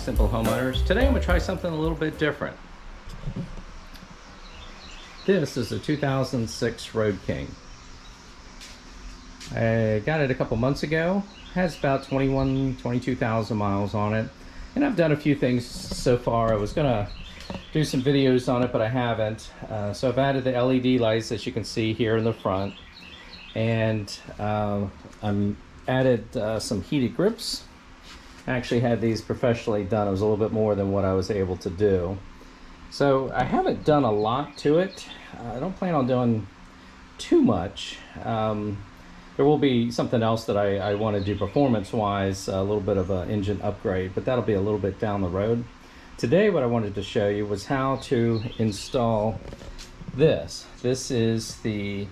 Simple Homeowners. Today I'm going to try something a little bit different. This is a 2006 Road King. I got it a couple months ago. It has about 22,000 miles on it. And I've done a few things so far. I was going to do some videos on it, but I haven't. So I've added the LED lights that you can see here in the front. And I'm added some heated grips. I actually had these professionally done. It was a little bit more than what I was able to do. So I haven't done a lot to it. I don't plan on doing too much. There will be something else that I want to do performance-wise, a little bit of an engine upgrade, but that'll be a little bit down the road. Today what I wanted to show you was how to install this. This is the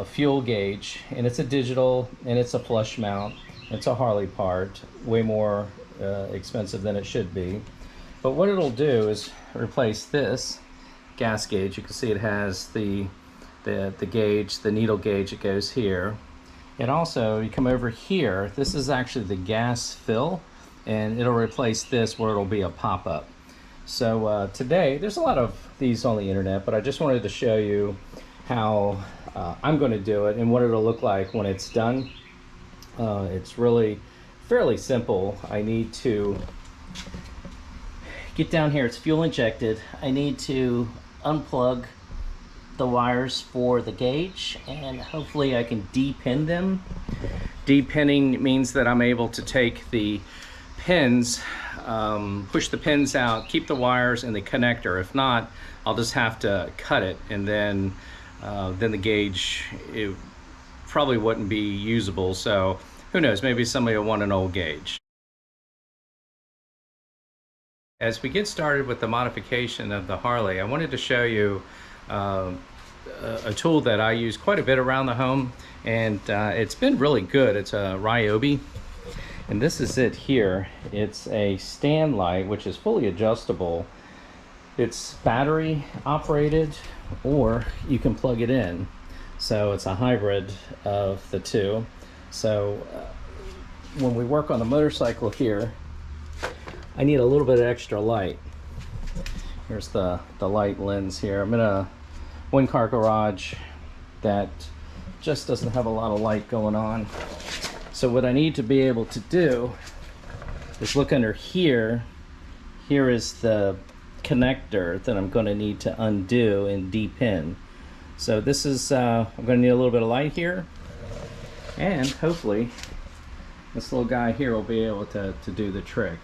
fuel gauge, and it's a digital, and it's a flush mount. It's a Harley part, way more expensive than it should be. But what it'll do is replace this gas gauge. You can see it has the gauge, the needle gauge that goes here. And also, you come over here, this is actually the gas fill, and it'll replace this where it'll be a pop-up. So today, there's a lot of these on the internet, but I just wanted to show you how I'm going to do it and what it'll look like when it's done. It's really fairly simple. I need to get down here. It's fuel injected. I need to unplug the wires for the gauge, and hopefully I can de-pin them. De-pinning means that I'm able to take the pins, push the pins out, keep the wires in the connector. If not, I'll just have to cut it, and then the gauge, it probably wouldn't be usable. So who knows, maybe somebody will want an old gauge. As we get started with the modification of the Harley, I wanted to show you a tool that I use quite a bit around the home, and it's been really good. It's a Ryobi, and this is it here. It's a stand light, which is fully adjustable. It's battery operated, or you can plug it in. So it's a hybrid of the two. So when we work on the motorcycle here, I need a little bit of extra light. Here's the light lens here. I'm in a one-car garage that just doesn't have a lot of light going on. So what I need to be able to do is look under here. Here is the connector that I'm going to need to undo and de-pin. So this is, I'm going to need a little bit of light here, and hopefully this little guy here will be able to do the trick.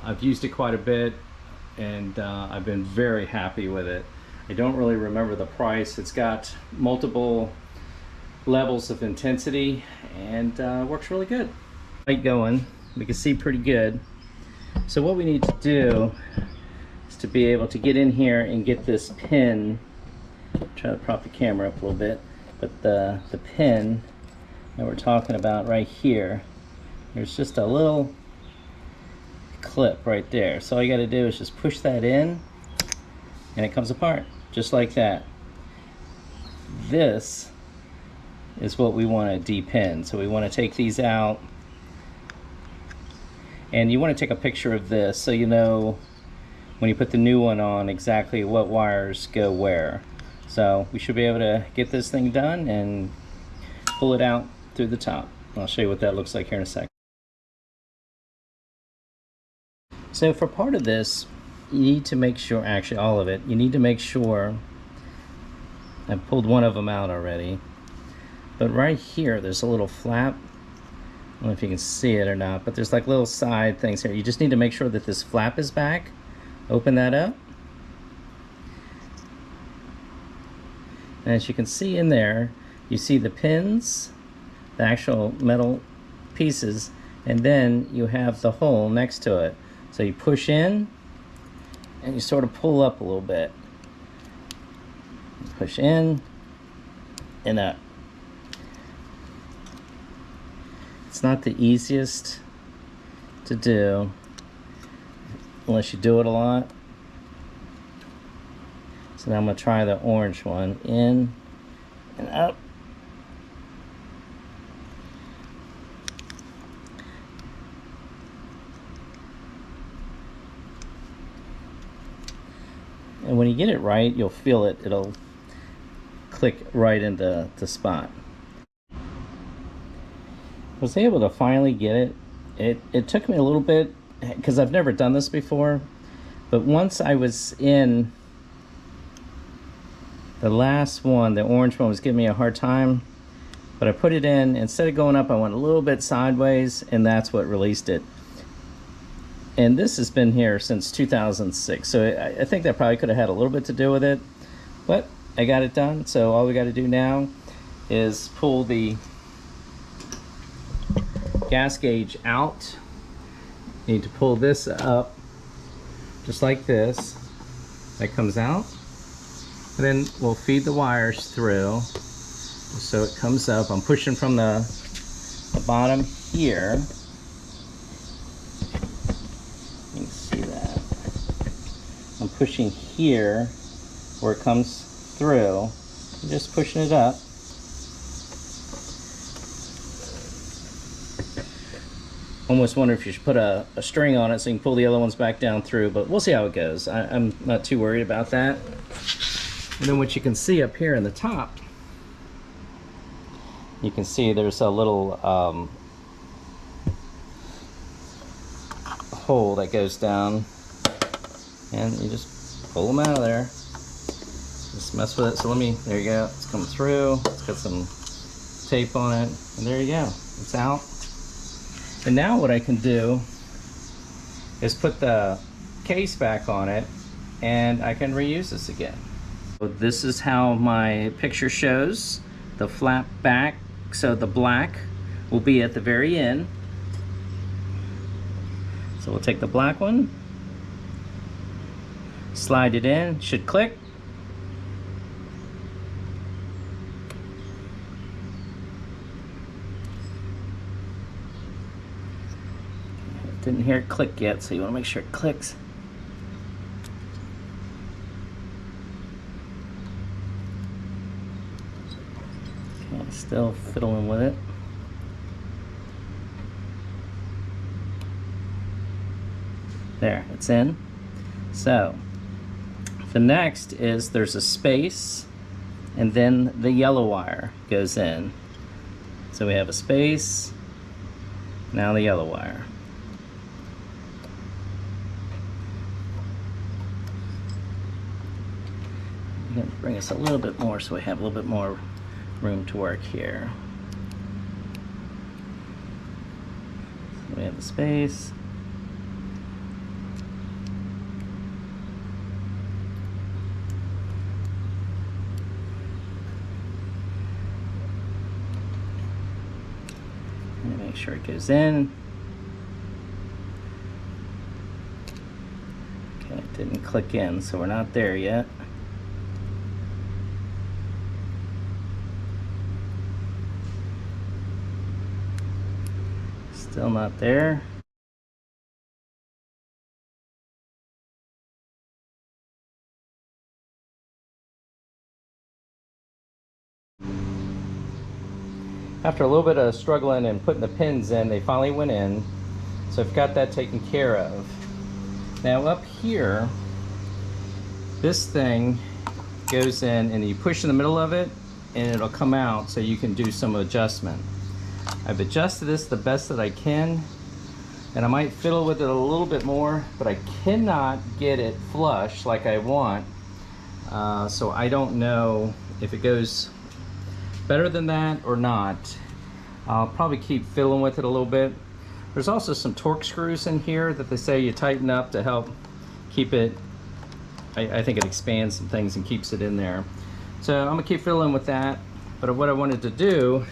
I've used it quite a bit, and I've been very happy with it. I don't really remember the price. It's got multiple levels of intensity, and works really good. Light going, we can see pretty good. So what we need to do is to be able to get in here and get this pin. Try to prop the camera up a little bit, but the pin that we're talking about right here, there's just a little clip right there. So all you got to do is just push that in, and it comes apart just like that. This is what we want to de-pin. So we want to take these out, and you want to take a picture of this so you know when you put the new one on exactly what wires go where. So we should be able to get this thing done and pull it out through the top. I'll show you what that looks like here in a second. So for part of this, you need to make sure, actually all of it, you need to make sure, I've pulled one of them out already, but right here there's a little flap. I don't know if you can see it or not, but there's like little side things here. You just need to make sure that this flap is back. Open that up. And as you can see in there, you see the pins, the actual metal pieces, and then you have the hole next to it. So you push in, and you sort of pull up a little bit. Push in and up. It's not the easiest to do unless you do it a lot. So now I'm going to try the orange one. In and up. And when you get it right, you'll feel it. It'll click right into the spot. I was able to finally get it. It took me a little bit because I've never done this before. But once I was in the last one, the orange one was giving me a hard time. But I put it in, instead of going up, I went a little bit sideways, and that's what released it. And this has been here since 2006, so I think that probably could have had a little bit to do with it. But I got it done, so all we got to do now is pull the gas gauge out. You need to pull this up, just like this. That comes out. And then we'll feed the wires through. So it comes up. I'm pushing from the bottom here. You can see that. I'm pushing here where it comes through. I'm just pushing it up. Almost wonder if you should put a string on it so you can pull the other ones back down through, but we'll see how it goes. I'm not too worried about that. And then what you can see up here in the top, you can see there's a little hole that goes down, and you just pull them out of there. Just mess with it. So there you go. It's coming through. It's got some tape on it, and there you go. It's out. And now what I can do is put the case back on it, and I can reuse this again. So this is how my picture shows. The flap back, so the black will be at the very end. So we'll take the black one, slide it in, should click. Didn't hear it click yet, so you want to make sure it clicks. Still fiddling with it. There, it's in. So the next is there's a space, and then the yellow wire goes in. So we have a space, now the yellow wire. I'm going to bring us a little bit more so we have a little bit more room to work here. So we have the space. And make sure it goes in. Okay, it didn't click in, so we're not there yet. Still not there. After a little bit of struggling and putting the pins in, they finally went in. So I've got that taken care of. Now up here, this thing goes in and you push in the middle of it and it'll come out so you can do some adjustment. I've adjusted this the best that I can, and I might fiddle with it a little bit more, but I cannot get it flush like I want. So I don't know if it goes better than that or not. I'll probably keep fiddling with it a little bit. There's also some torque screws in here that they say you tighten up to help keep it, I think it expands some things and keeps it in there. So I'm gonna keep fiddling with that, but what I wanted to do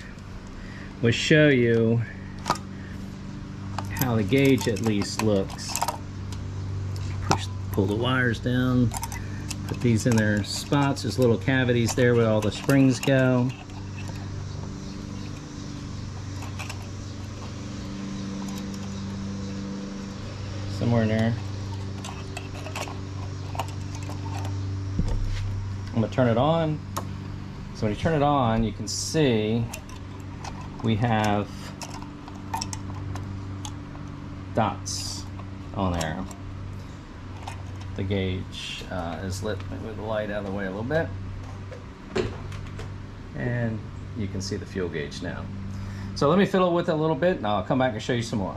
was show you how the gauge at least looks. Pull the wires down, put these in their spots. There's little cavities there where all the springs go. Somewhere in there. I'm gonna turn it on. So when you turn it on, you can see we have dots on there. The gauge is lit. Move the light out of the way a little bit. And you can see the fuel gauge now. So let me fiddle with it a little bit and I'll come back and show you some more.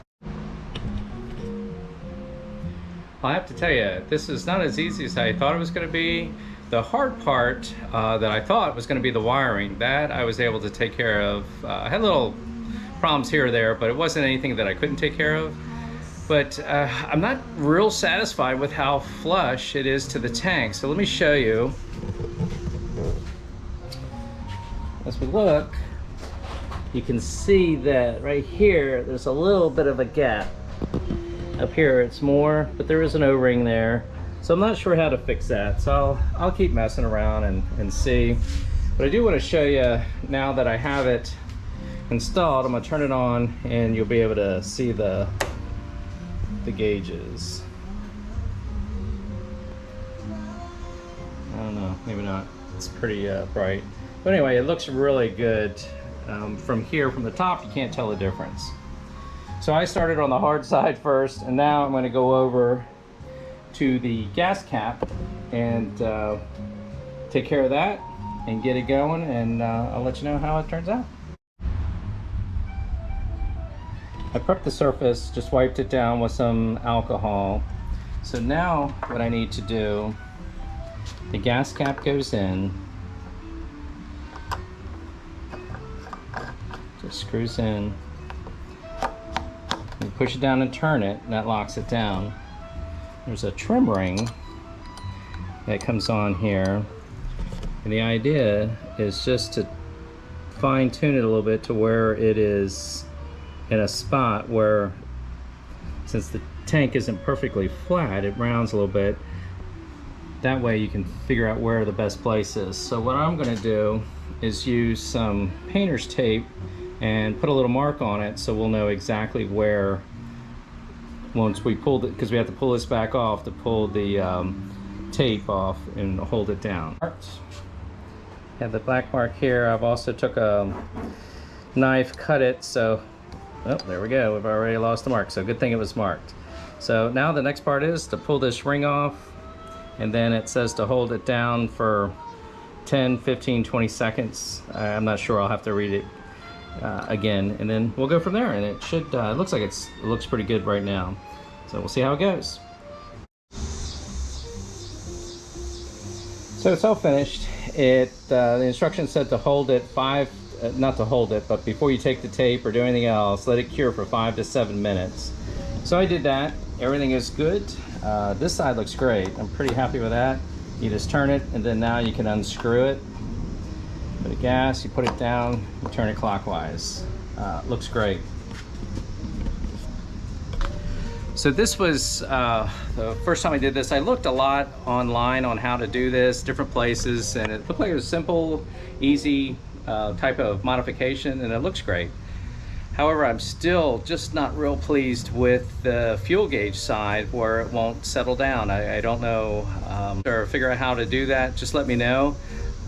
I have to tell you, this is not as easy as I thought it was going to be. The hard part that I thought was going to be the wiring, that I was able to take care of. I had little problems here or there, but it wasn't anything that I couldn't take care of. But I'm not real satisfied with how flush it is to the tank. So let me show you. As we look, you can see that right here, there's a little bit of a gap. Up here it's more, but there is an O-ring there. So I'm not sure how to fix that. So I'll keep messing around and see. But I do want to show you, now that I have it installed, I'm gonna turn it on and you'll be able to see the gauges. I don't know, maybe not. It's pretty bright. But anyway, it looks really good. From here, from the top, you can't tell the difference. So I started on the hard side first, and now I'm going to go over to the gas cap and take care of that and get it going, and I'll let you know how it turns out. I prepped the surface, just wiped it down with some alcohol. So now what I need to do, the gas cap goes in, just screws in. You push it down and turn it, and that locks it down. There's a trim ring that comes on here, and the idea is just to fine tune it a little bit to where it is in a spot where, since the tank isn't perfectly flat, it rounds a little bit. That way you can figure out where the best place is. So what I'm going to do is use some painter's tape and put a little mark on it so we'll know exactly where, once we pull it, because we have to pull this back off to pull the tape off and hold it down. Have the black mark here. I've also took a knife, cut it, so oh, there we go. We've already lost the mark, so good thing it was marked. So now the next part is to pull this ring off, and then it says to hold it down for 10, 15, 20 seconds. I'm not sure, I'll have to read it again, and then we'll go from there. And it should, it looks like it looks pretty good right now. So we'll see how it goes. So it's all finished. The instructions said to hold it not to hold it, but before you take the tape or do anything else, let it cure for 5 to 7 minutes. So I did that. Everything is good. This side looks great. I'm pretty happy with that. You just turn it, and then now you can unscrew it. Put a gas, you put it down, you turn it clockwise. Looks great. So this was the first time I did this. I looked a lot online on how to do this, different places, and it looked like it was simple, easy type of modification, and it looks great. However, I'm still just not real pleased with the fuel gauge side where it won't settle down. I don't know, or figure out how to do that. Just let me know.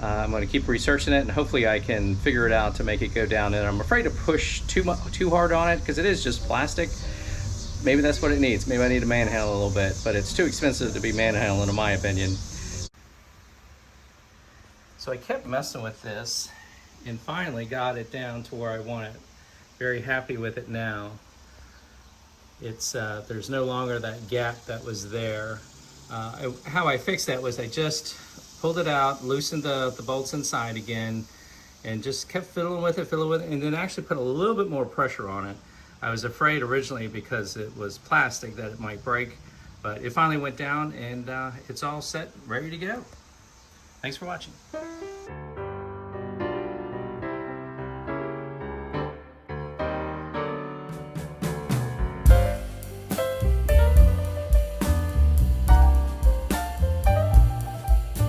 I'm going to keep researching it, and hopefully I can figure it out to make it go down. And I'm afraid to push too hard on it because it is just plastic. Maybe that's what it needs. Maybe I need to manhandle a little bit, but it's too expensive to be manhandling in my opinion. So I kept messing with this and finally got it down to where I want it. Very happy with it now. It's there's no longer that gap that was there. How I fixed that was I just pulled it out, loosened the bolts inside again, and just kept fiddling with it, and then actually put a little bit more pressure on it. I was afraid originally because it was plastic that it might break, but it finally went down, and it's all set, ready to go. Thanks for watching.